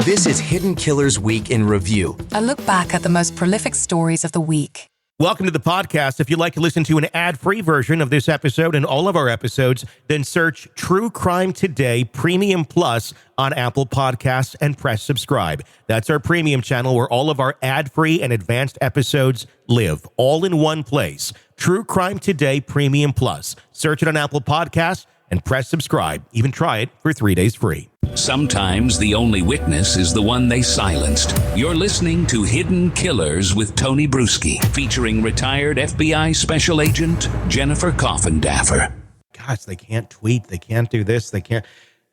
This is Hidden Killers Week in Review. A look back at the most prolific stories of the week. Welcome to the podcast. If you'd like to listen to an ad-free version of this episode and all of our episodes, then search True Crime Today Premium Plus on Apple Podcasts and press subscribe. That's our premium channel where all of our ad-free and advanced episodes live, all in one place. True Crime Today Premium Plus. Search it on Apple Podcasts and press subscribe. Even try it for 3 days free. Sometimes the only witness is the one they silenced. You're listening to Hidden Killers with Tony Brueski, featuring retired FBI Special Agent Jennifer Coffindaffer. Gosh, they can't tweet. They can't do this. They can't.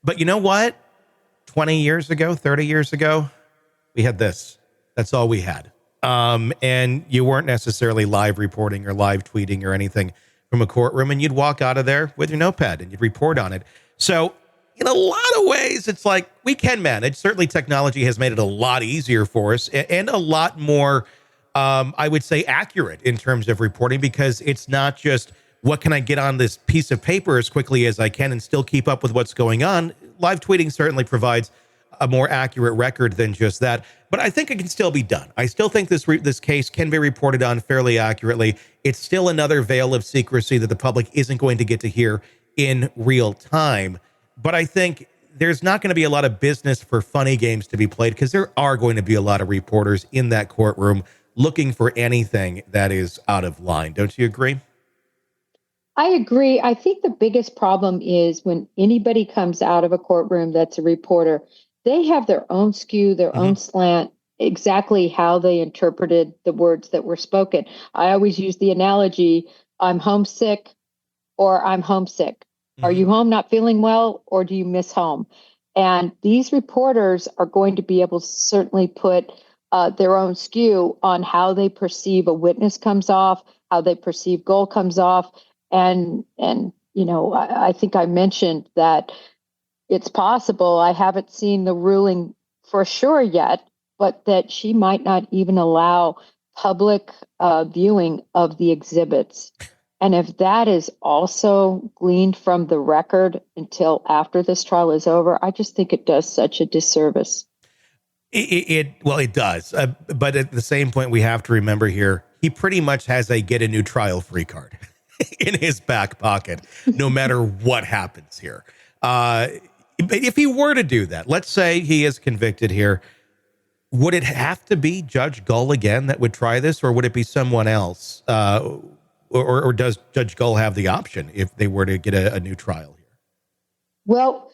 But you know what? 20 years ago, 30 years ago, we had this. That's all we had. And you weren't necessarily live reporting or live tweeting or anything from a courtroom, and you'd walk out of there with your notepad and you'd report on it. So in a lot of ways, it's like we can manage. Certainly technology has made it a lot easier for us and a lot more, I would say, accurate in terms of reporting, because it's not just what can I get on this piece of paper as quickly as I can and still keep up with what's going on. Live tweeting certainly provides a more accurate record than just that. But I think it can still be done. I still think this case can be reported on fairly accurately. It's still another veil of secrecy that the public isn't going to get to hear in real time. But I think there's not going to be a lot of business for funny games to be played, because there are going to be a lot of reporters in that courtroom looking for anything that is out of line. Don't you agree? I agree. I think the biggest problem is when anybody comes out of a courtroom that's a reporter, they have their own skew, their own slant, exactly how they interpreted the words that were spoken. I always use the analogy, I'm homesick or I'm homesick. Are you home not feeling well, or do you miss home? And these reporters are going to be able to certainly put their own skew on how they perceive a witness comes off, how they perceive goal comes off. And you know, I think I mentioned that it's possible, I haven't seen the ruling for sure yet, but that she might not even allow public viewing of the exhibits. And if that is also gleaned from the record until after this trial is over, I just think it does such a disservice. It does. But at the same point, we have to remember here, he pretty much has a get a new trial free card in his back pocket, no matter what happens here. If he were to do that, let's say he is convicted here, would it have to be Judge Gull again that would try this, or would it be someone else? Or does Judge Gull have the option if they were to get a new trial here? Well,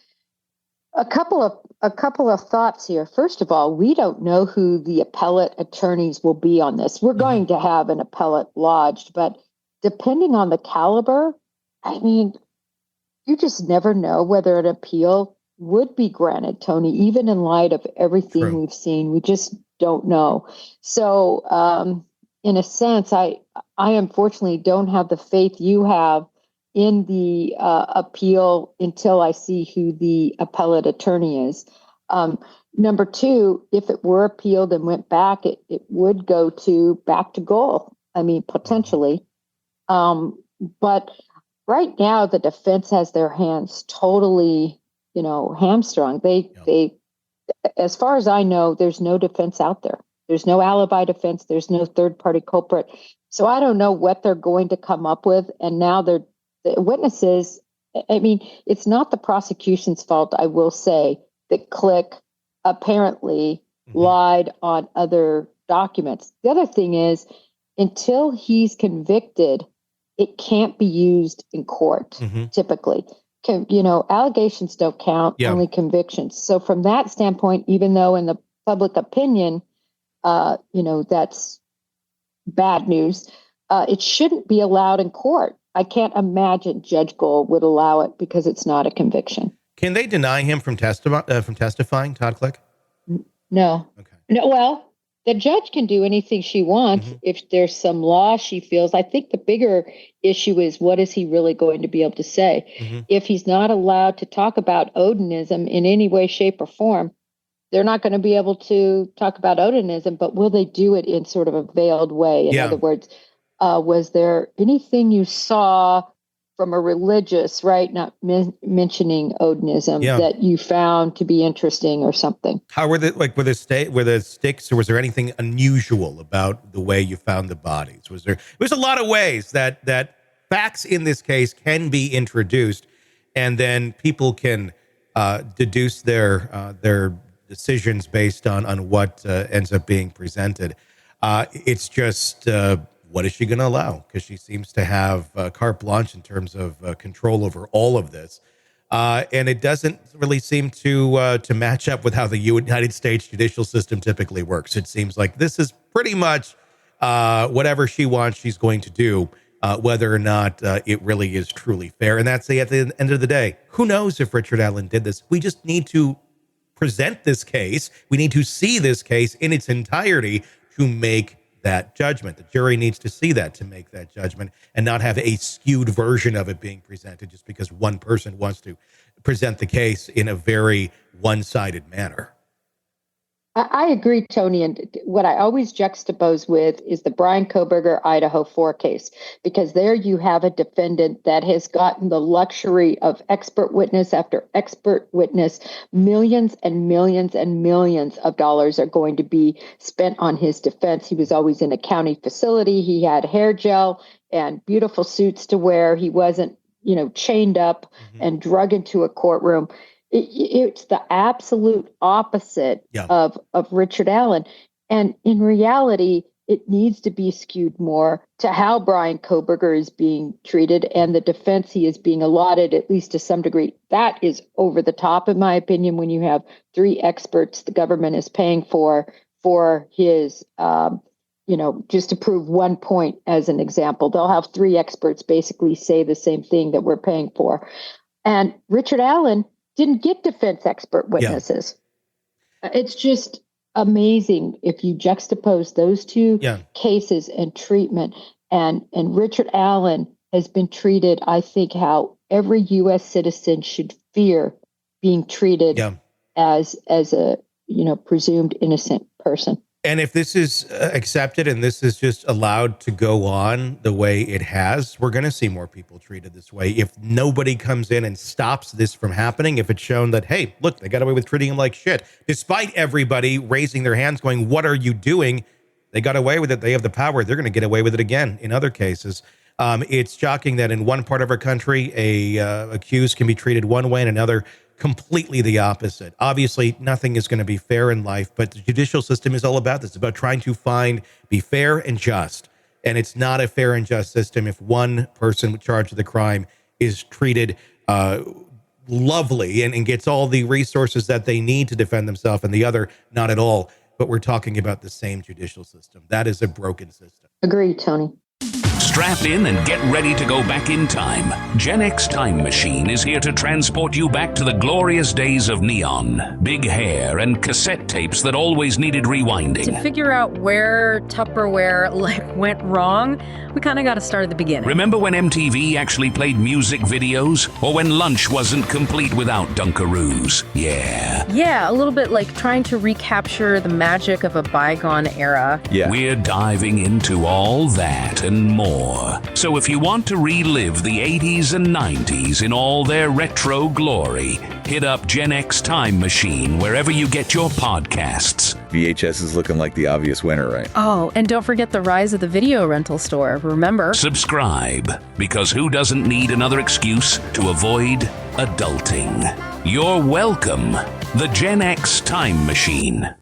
a couple of thoughts here. First of all, we don't know who the appellate attorneys will be on this. We're going to have an appellate lodged, but depending on the caliber, I mean, you just never know whether an appeal would be granted, Tony, even in light of everything we've seen. We just don't know. So, in a sense, I unfortunately don't have the faith you have in the appeal until I see who the appellate attorney is. Number two, if it were appealed and went back, it would go back to goal. I mean, potentially. But right now, the defense has their hands totally, hamstrung. They, as far as I know, there's no defense out there. There's no alibi defense. There's no third-party culprit. So I don't know what they're going to come up with. And now the witnesses, I mean, it's not the prosecution's fault, I will say, that Click apparently lied on other documents. The other thing is, until he's convicted, it can't be used in court, typically. Allegations don't count, only convictions. So from that standpoint, even though in the public opinion, that's bad news, it shouldn't be allowed in court. I can't imagine Judge Gold would allow it because it's not a conviction. Can they deny him from testifying, Todd Click? No. Okay. No. Well, the judge can do anything she wants if there's some law she feels. I think the bigger issue is, what is he really going to be able to say? If he's not allowed to talk about Odinism in any way, shape, or form, they're not going to be able to talk about Odinism, but will they do it in sort of a veiled way? In other words, was there anything you saw from a religious, right? Not mentioning Odinism, that you found to be interesting or something. How were the sticks, or was there anything unusual about the way you found the bodies? There's a lot of ways that facts in this case can be introduced, and then people can deduce their decisions based on what ends up being presented. It's just, what is she going to allow? Because she seems to have carte blanche in terms of control over all of this. And it doesn't really seem to match up with how the United States judicial system typically works. It seems like this is pretty much whatever she wants, she's going to do, whether or not it really is truly fair. And that's at the end of the day. Who knows if Richard Allen did this? We just need to present this case. We need to see this case in its entirety to make that judgment. The jury needs to see that to make that judgment, and not have a skewed version of it being presented just because one person wants to present the case in a very one-sided manner. I agree, Tony. And what I always juxtapose with is the Brian Kohberger Idaho 4 case, because there you have a defendant that has gotten the luxury of expert witness after expert witness. Millions and millions and millions of dollars are going to be spent on his defense. He was always in a county facility. He had hair gel and beautiful suits to wear. He wasn't, chained up and drug into a courtroom. It's the absolute opposite of Richard Allen. And in reality, it needs to be skewed more to how Brian Kohberger is being treated and the defense he is being allotted, at least to some degree. That is over the top, in my opinion, when you have 3 experts the government is paying for his, just to prove one point as an example. They'll have 3 experts basically say the same thing that we're paying for. And Richard Allen didn't get defense expert witnesses. It's just amazing if you juxtapose those two cases and treatment. And Richard Allen has been treated, I think, how every U.S. citizen should fear being treated as a presumed innocent person. And if this is accepted and this is just allowed to go on the way it has, we're going to see more people treated this way. If nobody comes in and stops this from happening, if it's shown that, hey, look, they got away with treating him like shit, despite everybody raising their hands going, what are you doing? They got away with it. They have the power. They're going to get away with it again in other cases. It's shocking that in one part of our country, a accused can be treated one way and another completely the opposite. Obviously, nothing is going to be fair in life, but the judicial system is all about this. It's about trying to be fair and just. And it's not a fair and just system if one person charged with the crime is treated lovely and gets all the resources that they need to defend themselves, and the other not at all. But we're talking about the same judicial system. That is a broken system. Agreed, Tony. Strap in and get ready to go back in time. Gen X Time Machine is here to transport you back to the glorious days of neon, big hair, and cassette tapes that always needed rewinding. To figure out where Tupperware went wrong, we kind of got to start at the beginning. Remember when MTV actually played music videos? Or when lunch wasn't complete without Dunkaroos? Yeah, a little bit like trying to recapture the magic of a bygone era. Yeah. We're diving into all that and more. So if you want to relive the 80s and 90s in all their retro glory, hit up Gen X Time Machine wherever you get your podcasts. VHS is looking like the obvious winner, right? Oh, and don't forget the rise of the video rental store, remember? Subscribe, because who doesn't need another excuse to avoid adulting? You're welcome. The Gen X Time Machine.